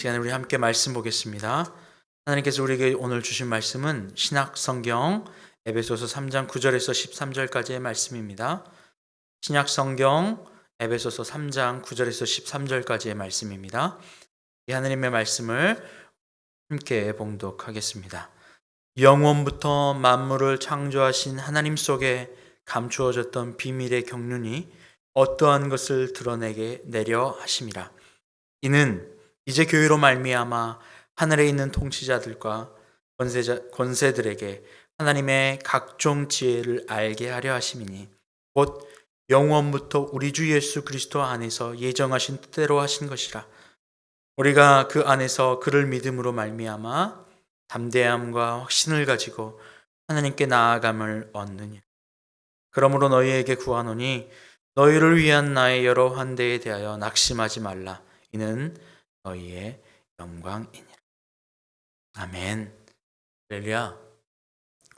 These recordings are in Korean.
시간에 우리 함께 말씀 보겠습니다. 하나님께서 우리에게 오늘 주신 말씀은 신약 성경 에베소서 3장 9절에서 13절까지의 말씀입니다. 신약 성경 에베소서 3장 9절에서 13절까지의 말씀입니다. 이 하나님의 말씀을 함께 봉독하겠습니다. 영원부터 만물을 창조하신 하나님 속에 감추어졌던 비밀의 경륜이 어떠한 것을 드러내게 내려 하심이라. 이는 이제 교회로 말미암아 하늘에 있는 통치자들과 권세들에게 하나님의 각종 지혜를 알게 하려 하심이니 곧 영원부터 우리 주 예수 그리스도 안에서 예정하신 뜻대로 하신 것이라. 우리가 그 안에서 그를 믿음으로 말미암아 담대함과 확신을 가지고 하나님께 나아감을 얻느니. 그러므로 너희에게 구하노니 너희를 위한 나의 여러 환대에 대하여 낙심하지 말라. 이는 너희의 영광이니라. 아멘. 할렐루야.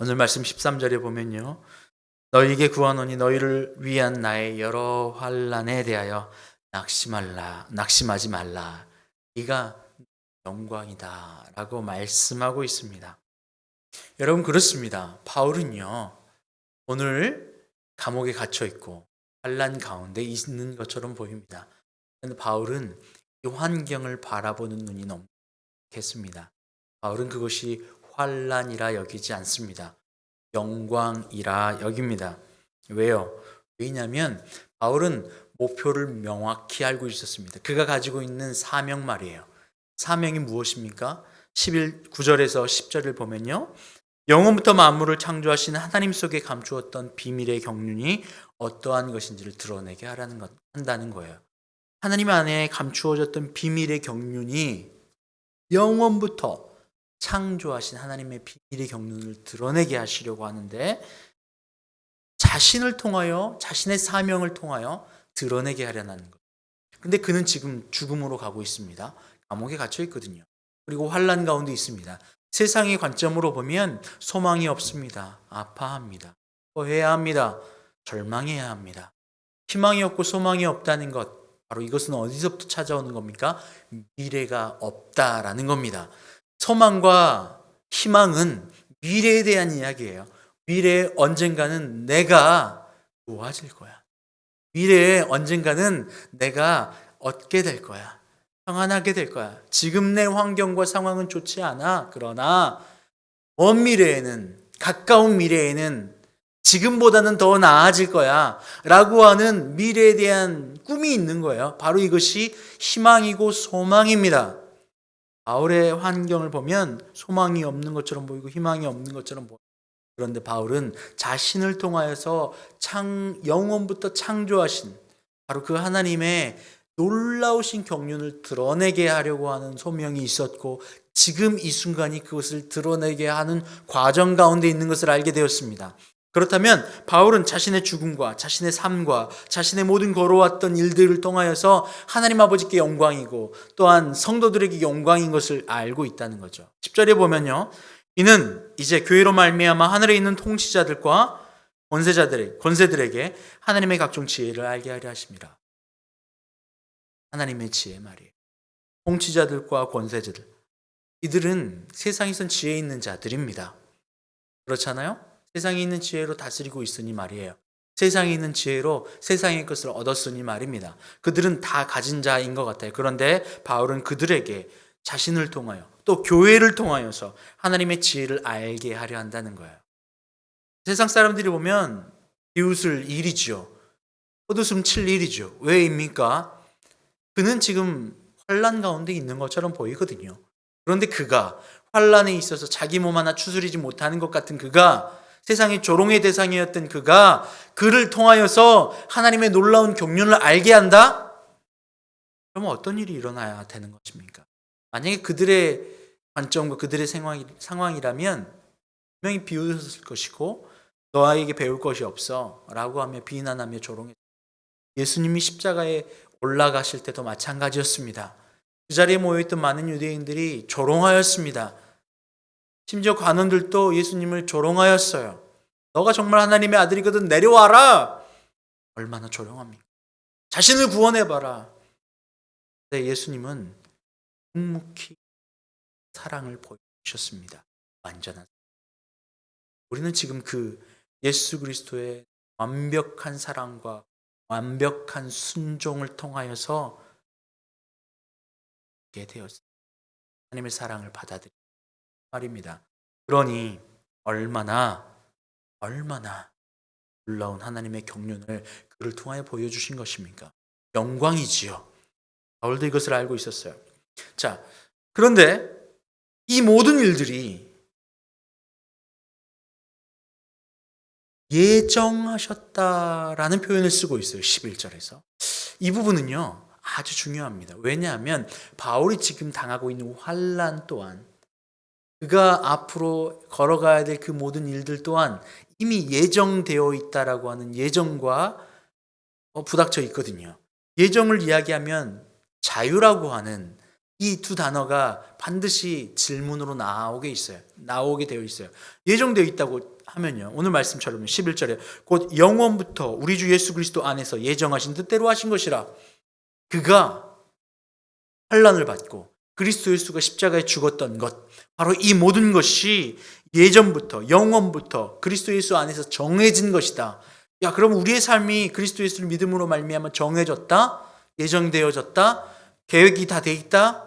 오늘 말씀 13절에 보면요, 너희에게 구하노니 너희를 위한 나의 여러 환난에 대하여 낙심하지 말라. 이가 영광이다 라고 말씀하고 있습니다. 여러분, 그렇습니다. 바울은요, 오늘 감옥에 갇혀 있고 환난 가운데 있는 것처럼 보입니다. 그런데 바울은 이 환경을 바라보는 눈이 너무 좋겠습니다. 바울은 그것이 환난이라 여기지 않습니다. 영광이라 여깁니다. 왜요? 왜냐하면 바울은 목표를 명확히 알고 있었습니다. 그가 가지고 있는 사명 말이에요. 사명이 무엇입니까? 9절에서 10절을 보면요, 영원부터 만물을 창조하신 하나님 속에 감추었던 비밀의 경륜이 어떠한 것인지를 드러내게 한다는 거예요. 하나님 안에 감추어졌던 비밀의 경륜이 영원부터 창조하신 하나님의 비밀의 경륜을 드러내게 하시려고 하는데, 자신을 통하여, 자신의 사명을 통하여 드러내게 하려는 거예요. 근데 그는 지금 죽음으로 가고 있습니다. 감옥에 갇혀 있거든요. 그리고 환난 가운데 있습니다. 세상의 관점으로 보면 소망이 없습니다. 아파합니다. 토해야 합니다. 절망해야 합니다. 희망이 없고 소망이 없다는 것, 바로 이것은 어디서부터 찾아오는 겁니까? 미래가 없다라는 겁니다. 소망과 희망은 미래에 대한 이야기예요. 미래에 언젠가는 내가 좋아질 거야. 미래에 언젠가는 내가 얻게 될 거야. 평안하게 될 거야. 지금 내 환경과 상황은 좋지 않아. 그러나 먼 미래에는, 가까운 미래에는 지금보다는 더 나아질 거야 라고 하는 미래에 대한 꿈이 있는 거예요. 바로 이것이 희망이고 소망입니다. 바울의 환경을 보면 소망이 없는 것처럼 보이고 희망이 없는 것처럼 보여요. 그런데 바울은 자신을 통하여서 영원부터 창조하신 바로 그 하나님의 놀라우신 경륜을 드러내게 하려고 하는 소명이 있었고, 지금 이 순간이 그것을 드러내게 하는 과정 가운데 있는 것을 알게 되었습니다. 그렇다면 바울은 자신의 죽음과 자신의 삶과 자신의 모든 걸어왔던 일들을 통하여서 하나님 아버지께 영광이고 또한 성도들에게 영광인 것을 알고 있다는 거죠. 10절에 보면요, 이는 이제 교회로 말미암아 하늘에 있는 통치자들과 권세들에게 하나님의 각종 지혜를 알게 하려 하심이라. 하나님의 지혜 말이에요. 통치자들과 권세자들, 이들은 세상에선 지혜 있는 자들입니다. 그렇잖아요? 세상에 있는 지혜로 다스리고 있으니 말이에요. 세상에 있는 지혜로 세상의 것을 얻었으니 말입니다. 그들은 다 가진 자인 것 같아요. 그런데 바울은 그들에게 자신을 통하여 또 교회를 통하여서 하나님의 지혜를 알게 하려 한다는 거예요. 세상 사람들이 보면 비웃을 일이죠. 헛웃음 칠 일이죠. 왜입니까? 그는 지금 환난 가운데 있는 것처럼 보이거든요. 그런데 그가 환난에 있어서 자기 몸 하나 추스리지 못하는 것 같은 그가, 세상의 조롱의 대상이었던 그가 그를 통하여서 하나님의 놀라운 경륜을 알게 한다? 그러면 어떤 일이 일어나야 되는 것입니까? 만약에 그들의 관점과 그들의 상황이라면 분명히 비웃었을 것이고, 너에게 배울 것이 없어 라고 하며 비난하며 조롱했습니다. 예수님이 십자가에 올라가실 때도 마찬가지였습니다. 그 자리에 모여있던 많은 유대인들이 조롱하였습니다. 심지어 관원들도 예수님을 조롱하였어요. 너가 정말 하나님의 아들이거든 내려와라. 얼마나 조롱합니까? 자신을 구원해봐라. 근데 예수님은 묵묵히 사랑을 보여주셨습니다. 완전한. 우리는 지금 그 예수 그리스도의 완벽한 사랑과 완벽한 순종을 통하여서 게 되었습니다. 하나님의 사랑을 받아들인 말입니다. 그러니 얼마나 놀라운 하나님의 경륜을 그를 통하여 보여주신 것입니까? 영광이지요. 바울도 이것을 알고 있었어요. 자, 그런데 이 모든 일들이 예정하셨다라는 표현을 쓰고 있어요. 11절에서. 이 부분은요, 아주 중요합니다. 왜냐하면 바울이 지금 당하고 있는 환난 또한, 그가 앞으로 걸어가야 될 그 모든 일들 또한 이미 예정되어 있다라고 하는 예정과 부닥쳐 있거든요. 예정을 이야기하면 자유라고 하는 이 두 단어가 반드시 질문으로 나오게 되어 있어요. 예정되어 있다고 하면요, 오늘 말씀처럼 11절에 곧 영원부터 우리 주 예수 그리스도 안에서 예정하신 뜻대로 하신 것이라. 그가 환난을 받고 그리스도 예수가 십자가에 죽었던 것, 바로 이 모든 것이 예전부터 영원부터 그리스도 예수 안에서 정해진 것이다. 야, 그럼 우리의 삶이 그리스도 예수를 믿음으로 말미암아 정해졌다? 예정되어졌다? 계획이 다 돼 있다?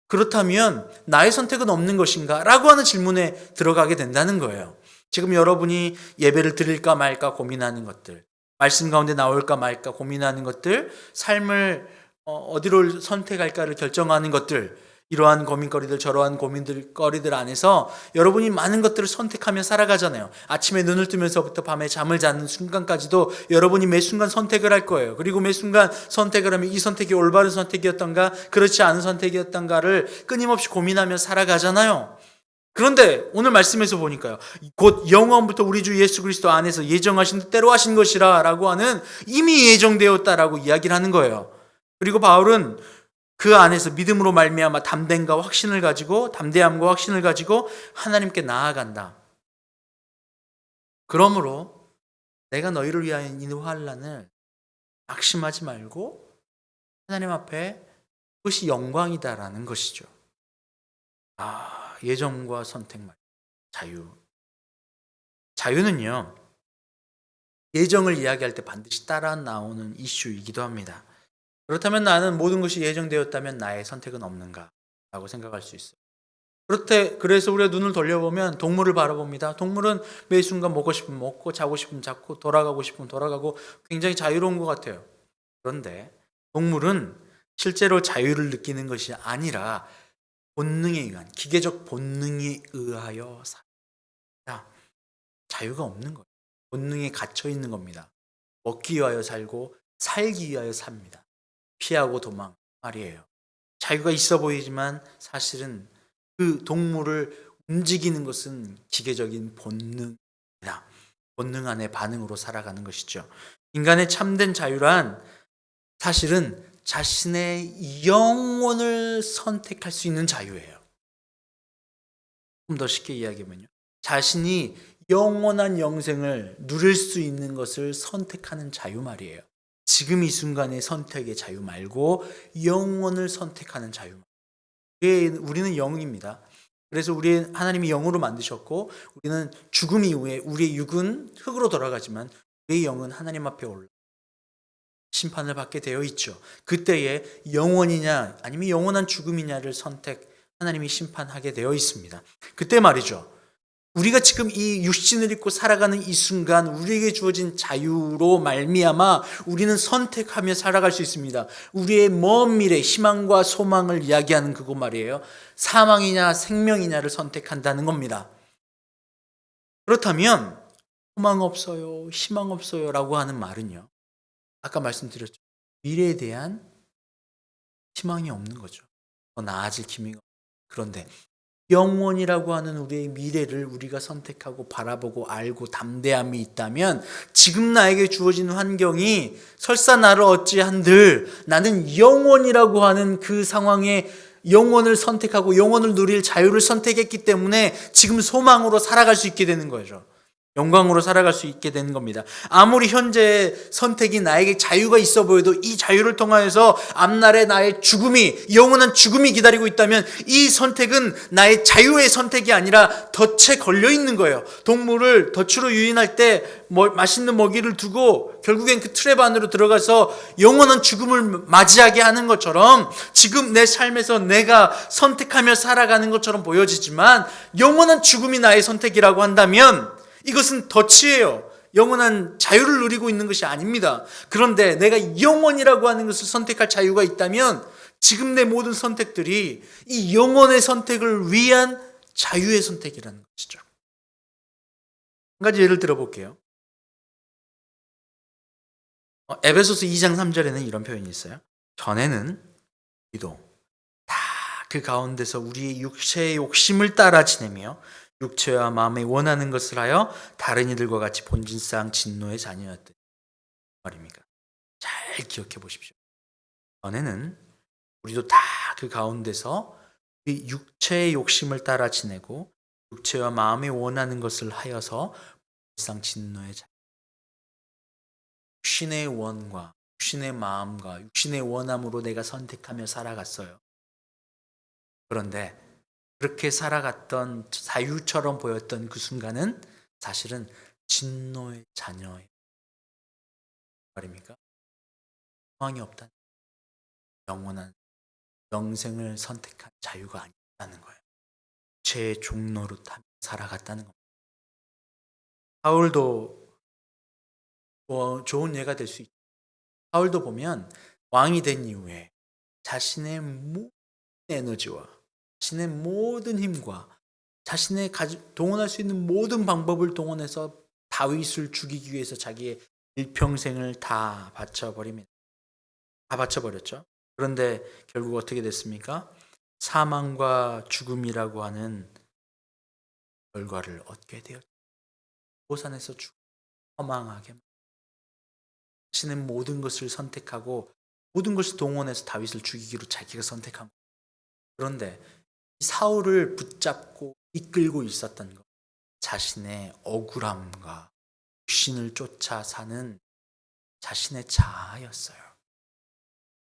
그렇다면 나의 선택은 없는 것인가? 라고 하는 질문에 들어가게 된다는 거예요. 지금 여러분이 예배를 드릴까 말까 고민하는 것들, 말씀 가운데 나올까 말까 고민하는 것들, 삶을 어디로 선택할까를 결정하는 것들, 이러한 고민거리들, 저러한 고민거리들 안에서 여러분이 많은 것들을 선택하며 살아가잖아요. 아침에 눈을 뜨면서부터 밤에 잠을 자는 순간까지도 여러분이 매 순간 선택을 할 거예요. 그리고 매 순간 선택을 하면 이 선택이 올바른 선택이었던가 그렇지 않은 선택이었던가를 끊임없이 고민하며 살아가잖아요. 그런데 오늘 말씀에서 보니까요, 곧 영원부터 우리 주 예수 그리스도 안에서 예정하신 뜻대로 하신 것이라 라고 하는, 이미 예정되었다라고 이야기를 하는 거예요. 그리고 바울은 그 안에서 믿음으로 말미암아 담대함과 확신을 가지고 하나님께 나아간다. 그러므로 내가 너희를 위하여 이 환난을 낙심하지 말고 하나님 앞에 그것이 영광이다라는 것이죠. 예정과 선택 말, 자유는요, 예정을 이야기할 때 반드시 따라 나오는 이슈이기도 합니다. 그렇다면 나는 모든 것이 예정되었다면 나의 선택은 없는가? 라고 생각할 수 있어요. 그래서 우리가 눈을 돌려보면 동물을 바라봅니다. 동물은 매 순간 먹고 싶으면 먹고, 자고 싶으면 자고, 돌아가고 싶으면 돌아가고, 굉장히 자유로운 것 같아요. 그런데 동물은 실제로 자유를 느끼는 것이 아니라 본능에 의한, 기계적 본능에 의하여 삽니다. 자유가 없는 거예요. 본능에 갇혀 있는 겁니다. 먹기 위하여 살고 살기 위하여 삽니다. 피하고 도망 말이에요. 자유가 있어 보이지만 사실은 그 동물을 움직이는 것은 기계적인 본능이다. 본능 안의 반응으로 살아가는 것이죠. 인간의 참된 자유란 사실은 자신의 영혼을 선택할 수 있는 자유예요. 좀 더 쉽게 이야기하면요, 자신이 영원한 영생을 누릴 수 있는 것을 선택하는 자유 말이에요. 지금 이 순간의 선택의 자유 말고 영원을 선택하는 자유. 우리는 영입니다. 그래서 하나님이 영으로 만드셨고, 우리는 죽음 이후에 우리의 육은 흙으로 돌아가지만 우리의 영은 하나님 앞에 올라 심판을 받게 되어 있죠. 그때에 영원이냐 아니면 영원한 죽음이냐를 하나님이 심판하게 되어 있습니다. 그때 말이죠, 우리가 지금 이 육신을 입고 살아가는 이 순간 우리에게 주어진 자유로 말미암아 우리는 선택하며 살아갈 수 있습니다. 우리의 먼 미래, 희망과 소망을 이야기하는 그거 말이에요. 사망이냐 생명이냐를 선택한다는 겁니다. 그렇다면 소망 없어요, 희망 없어요 라고 하는 말은요, 아까 말씀드렸죠, 미래에 대한 희망이 없는 거죠. 더 나아질 기미가. 그런데 영원이라고 하는 우리의 미래를 우리가 선택하고 바라보고 알고 담대함이 있다면, 지금 나에게 주어진 환경이 설사 나를 어찌한들 나는 영원이라고 하는 그 상황에 영원을 선택하고 영원을 누릴 자유를 선택했기 때문에 지금 소망으로 살아갈 수 있게 되는 거죠. 영광으로 살아갈 수 있게 되는 겁니다. 아무리 현재의 선택이 나에게 자유가 있어 보여도 이 자유를 통하여서 앞날에 나의 죽음이, 영원한 죽음이 기다리고 있다면 이 선택은 나의 자유의 선택이 아니라 덫에 걸려 있는 거예요. 동물을 덫으로 유인할 때 맛있는 먹이를 두고 결국엔 그 트랩 안으로 들어가서 영원한 죽음을 맞이하게 하는 것처럼 지금 내 삶에서 내가 선택하며 살아가는 것처럼 보여지지만 영원한 죽음이 나의 선택이라고 한다면 이것은 덫이에요. 영원한 자유를 누리고 있는 것이 아닙니다. 그런데 내가 영원이라고 하는 것을 선택할 자유가 있다면 지금 내 모든 선택들이 이 영원의 선택을 위한 자유의 선택이라는 것이죠. 한 가지 예를 들어볼게요. 에베소서 2장 3절에는 이런 표현이 있어요. 전에는 우리도 다 그 가운데서 우리의 육체의 욕심을 따라 지내며 육체와 마음에 원하는 것을 하여 다른 이들과 같이 본질상 진노의 자녀였던 말입니까? 잘 기억해 보십시오. 전에는 우리도 다 그 가운데서 우리 육체의 욕심을 따라 지내고 육체와 마음에 원하는 것을 하여서 본질상 진노의 자녀. 육신의 원과 육신의 마음과 육신의 원함으로 내가 선택하며 살아갔어요. 그런데 그렇게 살아갔던 자유처럼 보였던 그 순간은 사실은 진노의 자녀의 말입니까? 소망이 없다는, 영원한 영생을 선택한 자유가 아니었다는 거예요. 죄의 종로로 살아갔다는 겁니다. 바울도 좋은 예가 될 수 있죠. 바울도 보면 왕이 된 이후에 자신의 모든 에너지와 자신의 모든 힘과 자신의 동원할 수 있는 모든 방법을 동원해서 다윗을 죽이기 위해서 자기의 일평생을 다 바쳐버립니다. 다 바쳐버렸죠. 그런데 결국 어떻게 됐습니까? 사망과 죽음이라고 하는 결과를 얻게 되었죠. 고산에서 허망하게 자신의 모든 것을 선택하고 모든 것을 동원해서 다윗을 죽이기로 자기가 선택한 거예요. 그런데 사울을 붙잡고 이끌고 있었던 것, 자신의 억울함과 육신을 쫓아 사는 자신의 자아였어요.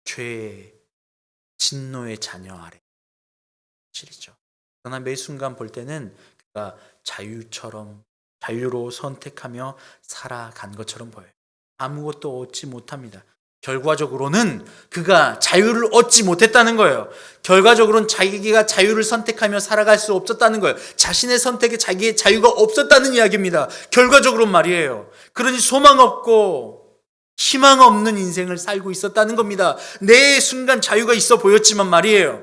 죄의 진노의 자녀 아래 실이죠. 그러나 매 순간 볼 때는 그가 자유로 선택하며 살아간 것처럼 보여요. 아무것도 얻지 못합니다. 결과적으로는 그가 자유를 얻지 못했다는 거예요. 결과적으로는 자기가 자유를 선택하며 살아갈 수 없었다는 거예요. 자신의 선택에 자기의 자유가 없었다는 이야기입니다. 결과적으로 말이에요. 그러니 소망 없고 희망 없는 인생을 살고 있었다는 겁니다. 내 순간 자유가 있어 보였지만 말이에요.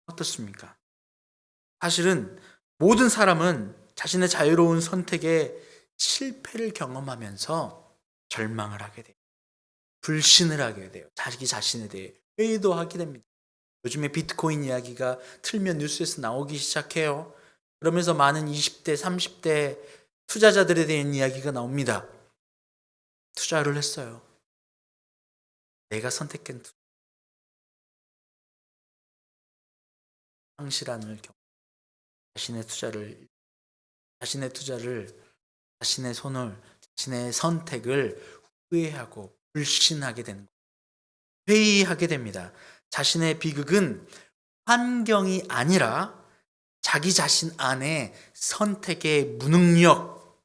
어떻습니까? 사실은 모든 사람은 자신의 자유로운 선택에 실패를 경험하면서 절망을 하게 돼요. 불신을 하게 돼요. 자기 자신에 대해 회의도 하게 됩니다. 요즘에 비트코인 이야기가 틀면 뉴스에서 나오기 시작해요. 그러면서 많은 20대, 30대 투자자들에 대한 이야기가 나옵니다. 투자를 했어요. 내가 선택한 상실함을 겪고 자신의 선택을 후회하고 불신하게 되는 거예요. 회의하게 됩니다. 자신의 비극은 환경이 아니라 자기 자신 안에 선택의 무능력,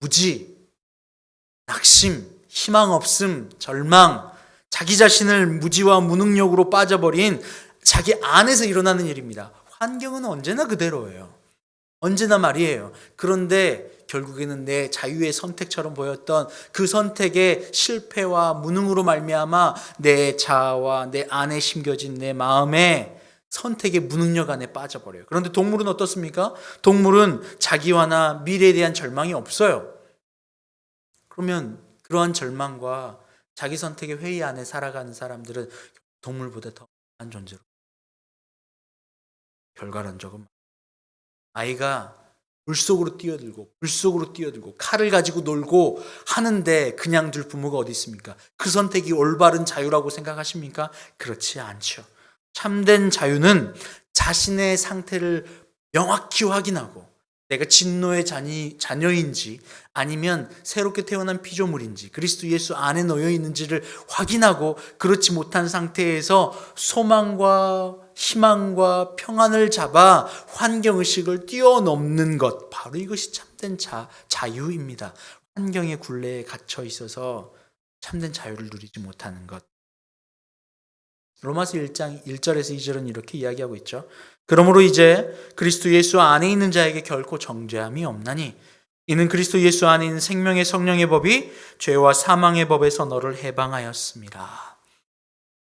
무지, 낙심, 희망 없음, 절망, 자기 자신을 무지와 무능력으로 빠져버린 자기 안에서 일어나는 일입니다. 환경은 언제나 그대로예요. 언제나 말이에요. 그런데 결국에는 내 자유의 선택처럼 보였던 그 선택의 실패와 무능으로 말미암아 내 자아와 내 안에 심겨진 내 마음에 선택의 무능력 안에 빠져버려요. 그런데 동물은 어떻습니까? 동물은 자기와나 미래에 대한 절망이 없어요. 그러면 그러한 절망과 자기 선택의 회의 안에 살아가는 사람들은 동물보다 더 강한 존재로. 결과론적은 아이가 물속으로 뛰어들고 칼을 가지고 놀고 하는데 그냥 둘 부모가 어디 있습니까? 그 선택이 올바른 자유라고 생각하십니까? 그렇지 않죠. 참된 자유는 자신의 상태를 명확히 확인하고 내가 진노의 자녀인지 아니면 새롭게 태어난 피조물인지 그리스도 예수 안에 놓여 있는지를 확인하고 그렇지 못한 상태에서 소망과 희망과 평안을 잡아 환경의식을 뛰어넘는 것, 바로 이것이 참된 자유입니다. 환경의 굴레에 갇혀 있어서 참된 자유를 누리지 못하는 것. 로마서 1장 1절에서 2절은 이렇게 이야기하고 있죠. 그러므로 이제 그리스도 예수 안에 있는 자에게 결코 정죄함이 없나니 이는 그리스도 예수 안에 있는 생명의 성령의 법이 죄와 사망의 법에서 너를 해방하였습니다.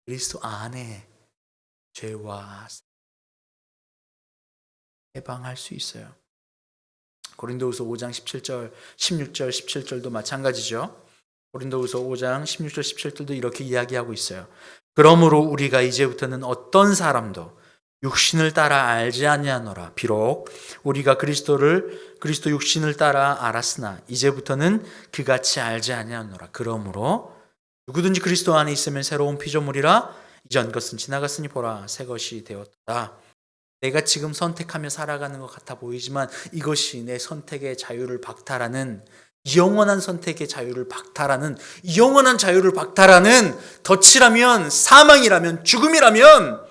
그리스도 안에 죄와 해방할 수 있어요. 고린도후서 5장 17절, 16절, 17절도 마찬가지죠. 고린도후서 5장 16절, 17절도 이렇게 이야기하고 있어요. 그러므로 우리가 이제부터는 어떤 사람도 육신을 따라 알지 아니하노라. 비록 우리가 그리스도 육신을 따라 알았으나 이제부터는 그같이 알지 아니하노라. 그러므로 누구든지 그리스도 안에 있으면 새로운 피조물이라 이전 것은 지나갔으니 보라 새 것이 되었다. 내가 지금 선택하며 살아가는 것 같아 보이지만 이것이 내 선택의 자유를 박탈하는 영원한 선택의 자유를 박탈하는 영원한 자유를 박탈하는 덫이라면 사망이라면 죽음이라면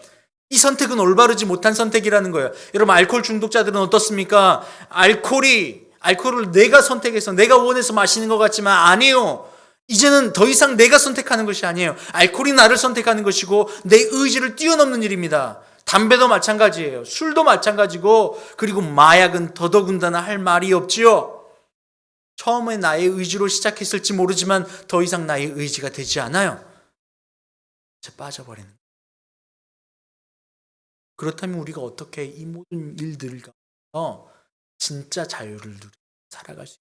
이 선택은 올바르지 못한 선택이라는 거예요. 여러분 알코올 중독자들은 어떻습니까? 알코올을 내가 선택해서 내가 원해서 마시는 것 같지만 아니에요. 이제는 더 이상 내가 선택하는 것이 아니에요. 알코올이 나를 선택하는 것이고 내 의지를 뛰어넘는 일입니다. 담배도 마찬가지예요. 술도 마찬가지고 그리고 마약은 더더군다나 할 말이 없지요. 처음에 나의 의지로 시작했을지 모르지만 더 이상 나의 의지가 되지 않아요. 빠져버리는 거예요. 그렇다면 우리가 어떻게 이 모든 일들을 가면서 진짜 자유를 누리고 살아갈 수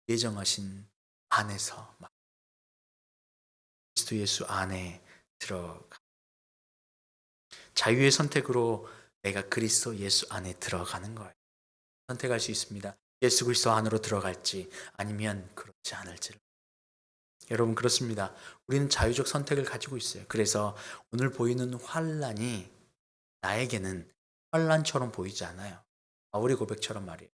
있는 예정하신 안에서 그리스도 예수 안에 들어가 자유의 선택으로 내가 그리스도 예수 안에 들어가는 거예요. 선택할 수 있습니다. 예수 그리스도 안으로 들어갈지 아니면 그렇지 않을지를. 여러분 그렇습니다. 우리는 자유적 선택을 가지고 있어요. 그래서 오늘 보이는 환난이 나에게는 환난처럼 보이지 않아요. 바울의 고백처럼 말이에요.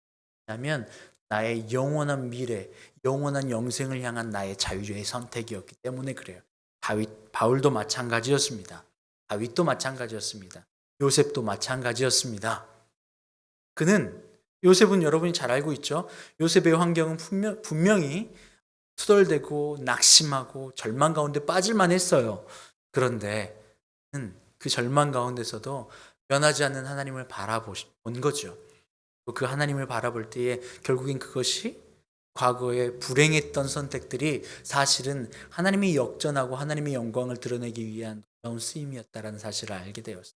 왜냐하면 나의 영원한 미래, 영원한 영생을 향한 나의 자유의 선택이었기 때문에 그래요. 바울도 마찬가지였습니다. 다윗도 마찬가지였습니다. 요셉도 마찬가지였습니다. 요셉은 여러분이 잘 알고 있죠. 요셉의 환경은 분명히 투덜대고 낙심하고 절망 가운데 빠질만 했어요. 그런데 그 절망 가운데서도 변하지 않는 하나님을 바라본 거죠. 그 하나님을 바라볼 때에 결국엔 그것이 과거에 불행했던 선택들이 사실은 하나님이 역전하고 하나님의 영광을 드러내기 위한 놀라운 쓰임이었다는 사실을 알게 되었어요.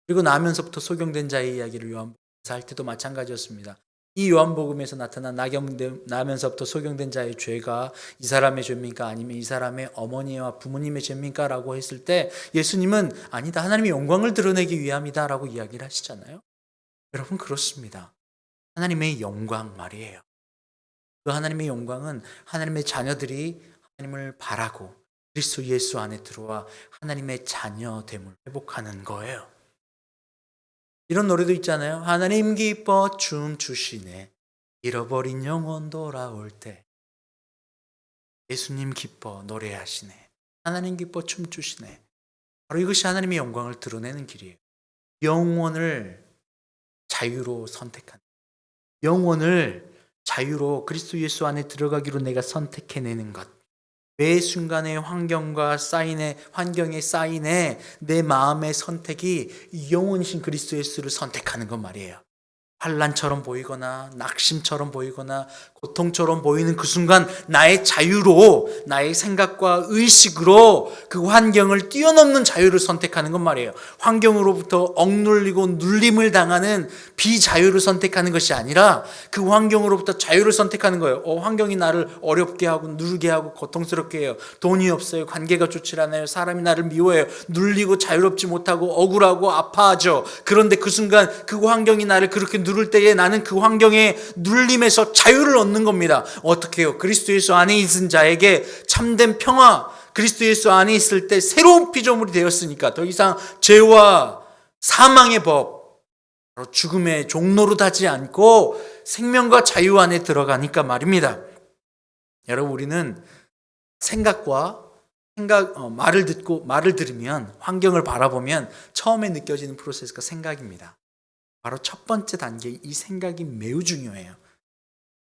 그리고 나면서부터 소경된 자의 이야기를 요한복음에서 할 때도 마찬가지였습니다. 이 요한복음에서 나타난 나면서부터 소경된 자의 죄가 이 사람의 죄입니까? 아니면 이 사람의 어머니와 부모님의 죄입니까? 라고 했을 때 예수님은 아니다. 하나님의 영광을 드러내기 위함이다 라고 이야기를 하시잖아요. 여러분 그렇습니다. 하나님의 영광 말이에요. 그 하나님의 영광은 하나님의 자녀들이 하나님을 바라고 그리스도 예수 안에 들어와 하나님의 자녀됨을 회복하는 거예요. 이런 노래도 있잖아요. 하나님 기뻐 춤추시네. 잃어버린 영혼 돌아올 때. 예수님 기뻐 노래하시네. 하나님 기뻐 춤추시네. 바로 이것이 하나님의 영광을 드러내는 길이에요. 영혼을 자유로 선택하는, 영혼을 자유로 그리스도 예수 안에 들어가기로 내가 선택해내는 것. 매 순간의 환경에 쌓인에 내 마음의 선택이 영원이신 그리스도 예수를 선택하는 것 말이에요. 환난처럼 보이거나 낙심처럼 보이거나 고통처럼 보이는 그 순간 나의 자유로, 나의 생각과 의식으로 그 환경을 뛰어넘는 자유를 선택하는 것 말이에요. 환경으로부터 억눌리고 눌림을 당하는 비자유를 선택하는 것이 아니라 그 환경으로부터 자유를 선택하는 거예요. 환경이 나를 어렵게 하고 누르게 하고 고통스럽게 해요. 돈이 없어요. 관계가 좋지 않아요. 사람이 나를 미워해요. 눌리고 자유롭지 못하고 억울하고 아파하죠. 그런데 그 순간 그 환경이 나를 그렇게 누를 때에 나는 그 환경의 눌림에서 자유를 얻는 겁니다. 어떻게 해요? 그리스도 예수 안에 있은 자에게 참된 평화, 그리스도 예수 안에 있을 때 새로운 피조물이 되었으니까 더 이상 죄와 사망의 법, 바로 죽음의 종로로 가지 않고 생명과 자유 안에 들어가니까 말입니다. 여러분, 우리는 말을 들으면, 환경을 바라보면 처음에 느껴지는 프로세스가 생각입니다. 바로 첫 번째 단계, 이 생각이 매우 중요해요.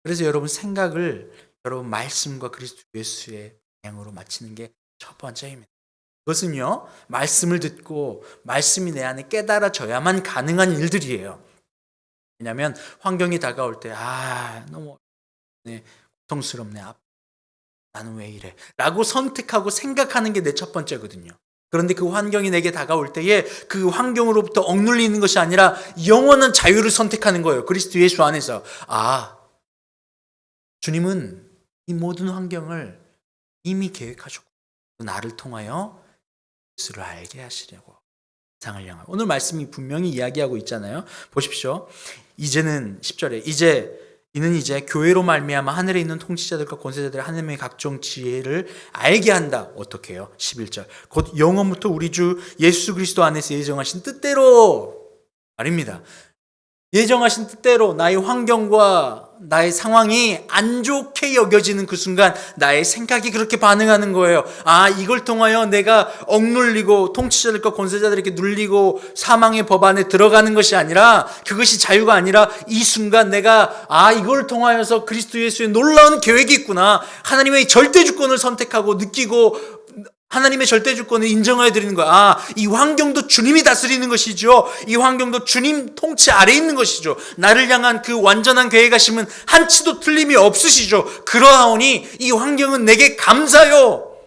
그래서 여러분, 생각을 여러분 말씀과 그리스도 예수의 방향으로 맞추는 게 첫 번째입니다. 그것은요, 말씀을 듣고 말씀이 내 안에 깨달아져야만 가능한 일들이에요. 왜냐하면 환경이 다가올 때 너무 고통스럽네, 나는 왜 이래? 라고 선택하고 생각하는 게 내 첫 번째거든요. 그런데 그 환경이 내게 다가올 때에 그 환경으로부터 억눌리는 것이 아니라 영원한 자유를 선택하는 거예요. 그리스도 예수 안에서. 주님은 이 모든 환경을 이미 계획하셨고 나를 통하여 예수를 알게 하시려고 세상을 향하여. 오늘 말씀이 분명히 이야기하고 있잖아요. 보십시오. 이제는 10절에 이는 이제 교회로 말미암아 하늘에 있는 통치자들과 권세자들의 하나님의 각종 지혜를 알게 한다. 어떻게 해요? 11절. 곧 영원부터 우리 주 예수 그리스도 안에서 예정하신 뜻대로 말입니다. 예정하신 뜻대로 나의 환경과 나의 상황이 안 좋게 여겨지는 그 순간 나의 생각이 그렇게 반응하는 거예요. 이걸 통하여 내가 억눌리고 통치자들과 권세자들에게 눌리고 사망의 법 안에 들어가는 것이 아니라, 그것이 자유가 아니라 이 순간 내가 이걸 통하여서 그리스도 예수의 놀라운 계획이 있구나, 하나님의 절대 주권을 선택하고 느끼고 하나님의 절대 주권을 인정해 드리는 거야. 이 환경도 주님이 다스리는 것이죠. 이 환경도 주님 통치 아래에 있는 것이죠. 나를 향한 그 완전한 계획하심은 한치도 틀림이 없으시죠. 그러하오니 이 환경은 내게 감사요,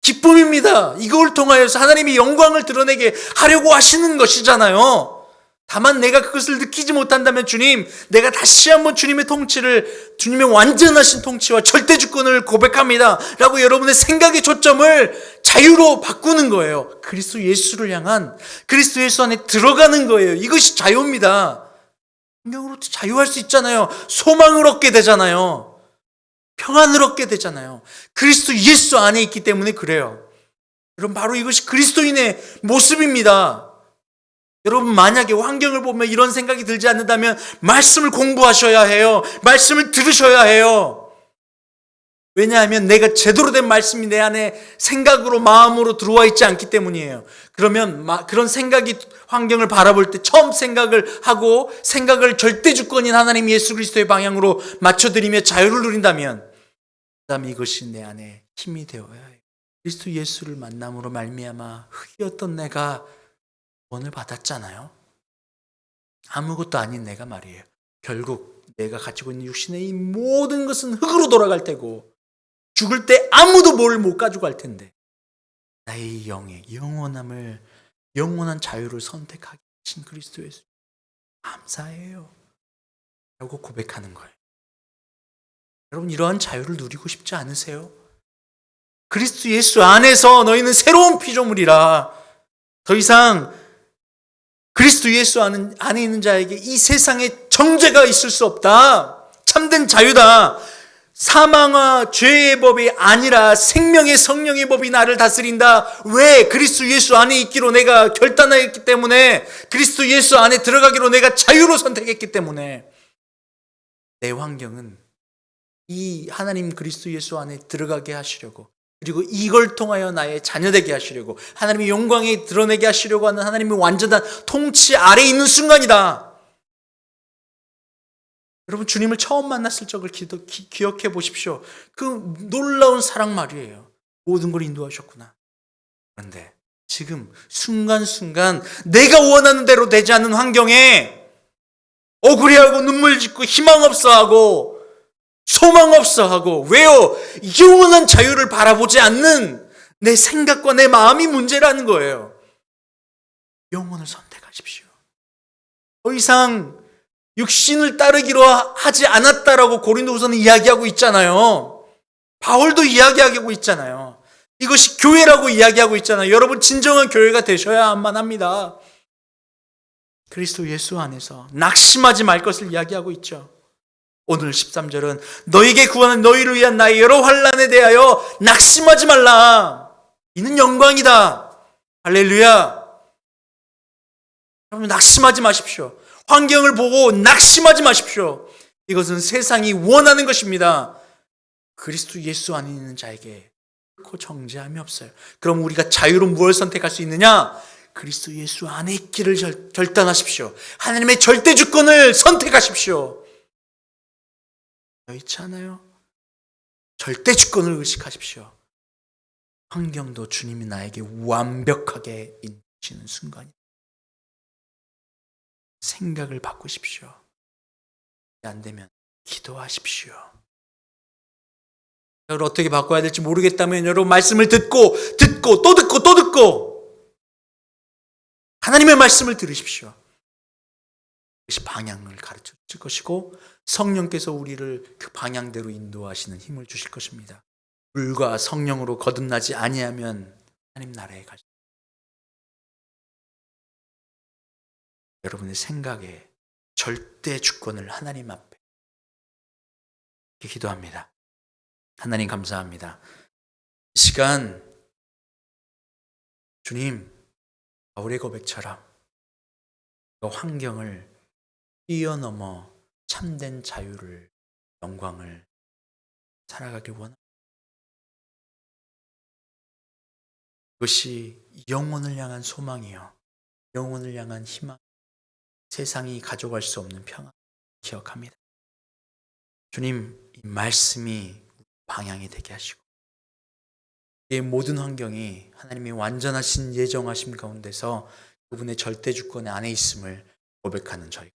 기쁨입니다. 이걸 통하여서 하나님이 영광을 드러내게 하려고 하시는 것이잖아요. 다만 내가 그것을 느끼지 못한다면 주님, 내가 다시 한번 주님의 통치를, 주님의 완전하신 통치와 절대 주권을 고백합니다 라고 여러분의 생각의 초점을 자유로 바꾸는 거예요. 그리스도 예수를 향한, 그리스도 예수 안에 들어가는 거예요. 이것이 자유입니다. 환경으로부터 자유할 수 있잖아요. 소망을 얻게 되잖아요. 평안을 얻게 되잖아요. 그리스도 예수 안에 있기 때문에 그래요. 여러분, 바로 이것이 그리스도인의 모습입니다. 여러분, 만약에 환경을 보면 이런 생각이 들지 않는다면 말씀을 공부하셔야 해요. 말씀을 들으셔야 해요. 왜냐하면 내가 제대로 된 말씀이 내 안에 생각으로, 마음으로 들어와 있지 않기 때문이에요. 그러면 그런 생각이 환경을 바라볼 때 처음 생각을 하고, 생각을 절대 주권인 하나님 예수 그리스도의 방향으로 맞춰드리며 자유를 누린다면, 그 다음에 이것이 내 안에 힘이 되어야 해요. 그리스도 예수를 만남으로 말미암아 흙이었던 내가 구원을 받았잖아요. 아무것도 아닌 내가 말이에요. 결국 내가 가지고 있는 육신의 이 모든 것은 흙으로 돌아갈 테고, 죽을 때 아무도 뭘 못 가져갈 텐데, 나의 영의 영원함을, 영원한 자유를 선택하게 하신 그리스도 예수 감사해요 라고 고백하는 거예요. 여러분, 이러한 자유를 누리고 싶지 않으세요? 그리스도 예수 안에서 너희는 새로운 피조물이라. 더 이상 그리스도 예수 안에 있는 자에게 이 세상에 정죄가 있을 수 없다. 참된 자유다. 사망과 죄의 법이 아니라 생명의 성령의 법이 나를 다스린다. 왜? 그리스도 예수 안에 있기로 내가 결단하였기 때문에, 그리스도 예수 안에 들어가기로 내가 자유로 선택했기 때문에. 내 환경은 이 하나님 그리스도 예수 안에 들어가게 하시려고, 그리고 이걸 통하여 나의 자녀되게 하시려고, 하나님의 영광에 드러내게 하시려고 하는 하나님의 완전한 통치 아래에 있는 순간이다. 여러분, 주님을 처음 만났을 적을 기억해 보십시오. 그 놀라운 사랑 말이에요. 모든 걸 인도하셨구나. 그런데 지금 순간순간 내가 원하는 대로 되지 않는 환경에 억울해하고 눈물 짓고 희망 없어하고 소망 없어하고, 왜요? 영원한 자유를 바라보지 않는 내 생각과 내 마음이 문제라는 거예요. 영혼을 선택하십시오. 더 이상 육신을 따르기로 하지 않았다라고 고린도후서는 이야기하고 있잖아요. 바울도 이야기하고 있잖아요. 이것이 교회라고 이야기하고 있잖아요. 여러분, 진정한 교회가 되셔야만 합니다. 그리스도 예수 안에서 낙심하지 말 것을 이야기하고 있죠. 오늘 13절은 너에게 구하는 너희를 위한 나의 여러 환난에 대하여 낙심하지 말라. 이는 영광이다. 할렐루야. 여러분, 낙심하지 마십시오. 환경을 보고 낙심하지 마십시오. 이것은 세상이 원하는 것입니다. 그리스도 예수 안에 있는 자에게 결코 정죄함이 없어요. 그럼 우리가 자유로 무엇을 선택할 수 있느냐? 그리스도 예수 안에 있기를 결단하십시오. 하나님의 절대 주권을 선택하십시오. 있지 않아요? 절대 주권을 의식하십시오. 환경도 주님이 나에게 완벽하게 인도하시는 순간이 생각을 바꾸십시오. 안 되면 기도하십시오. 여러분 어떻게 바꿔야 될지 모르겠다면 여러분 말씀을 듣고 하나님의 말씀을 들으십시오. 그것이 방향을 가르쳐 줄 것이고 성령께서 우리를 그 방향대로 인도하시는 힘을 주실 것입니다. 물과 성령으로 거듭나지 아니하면 하나님 나라에 가시. 여러분의 생각에 절대 주권을 하나님 앞에 기도합니다. 하나님 감사합니다. 이 시간 주님 바울의 고백처럼 그 환경을 뛰어넘어 참된 자유를 영광을 살아가길 원합니다. 그것이 영혼을 향한 소망이요 영혼을 향한 희망, 세상이 가져갈 수 없는 평안 기억합니다. 주님 이 말씀이 방향이 되게 하시고 이 모든 환경이 하나님의 완전하신 예정하심 가운데서 그분의 절대 주권 안에 있음을 고백하는 저희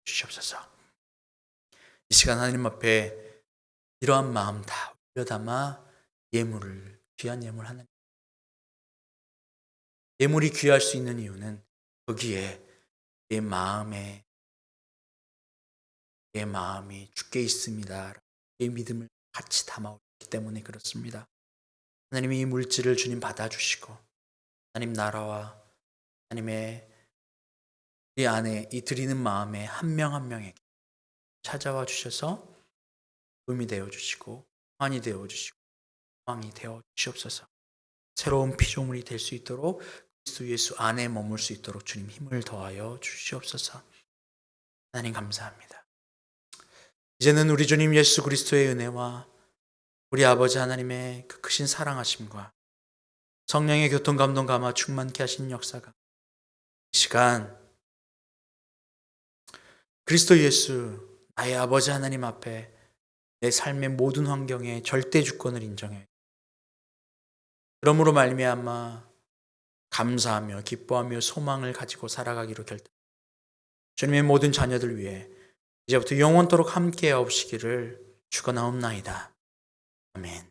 주시옵소서. 이 시간 하나님 앞에 이러한 마음 다 올려담아 예물을 귀한 예물 하나님. 예물이 귀할 수 있는 이유는 거기에 내 마음이 주께 있습니다. 내 믿음을 같이 담아오기 때문에 그렇습니다. 하나님이 이 물질을 주님 받아주시고 하나님 나라와 하나님의 이 안에 이 드리는 마음에 한 명 한 명에게 찾아와 주셔서 도움이 되어주시고 환이 되어주시고 왕이 되어주시옵소서. 새로운 피조물이 될 수 있도록 그리스도 예수 안에 머물 수 있도록 주님 힘을 더하여 주시옵소서. 하나님 감사합니다. 이제는 우리 주님 예수 그리스도의 은혜와 우리 아버지 하나님의 그 크신 사랑하심과 성령의 교통 감동 감화 충만케 하신 역사가 이 시간 그리스도 예수 나의 아버지 하나님 앞에 내 삶의 모든 환경에 절대 주권을 인정해 그러므로 말미암아 감사하며 기뻐하며 소망을 가지고 살아가기로 결단. 주님의 모든 자녀들 위해 이제부터 영원토록 함께 하옵시기를 축원하옵나이다. 아멘.